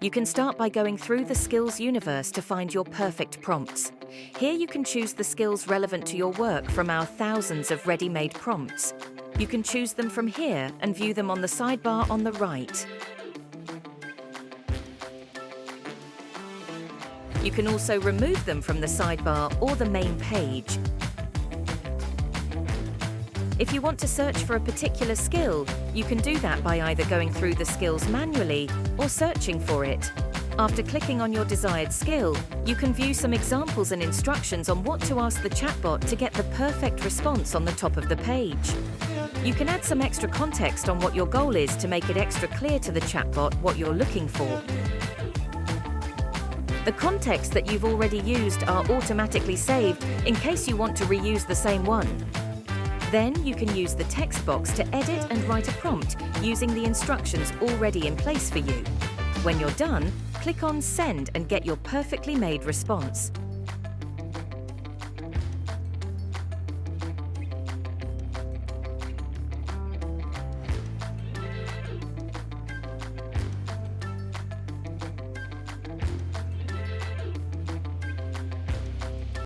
You can start by going through the skills universe to find your perfect prompts. Here you can choose the skills relevant to your work from our thousands of ready-made prompts. You can choose them from here and view them on the sidebar on the right. You can also remove them from the sidebar or the main page. If you want to search for a particular skill, you can do that by either going through the skills manually or searching for it. After clicking on your desired skill, you can view some examples and instructions on what to ask the chatbot to get the perfect response on the top of the page. You can add some extra context on what your goal is to make it extra clear to the chatbot what you're looking for. The context that you've already used are automatically saved in case you want to reuse the same one. Then you can use the text box to edit and write a prompt using the instructions already in place for you. When you're done, click on Send and get your perfectly made response.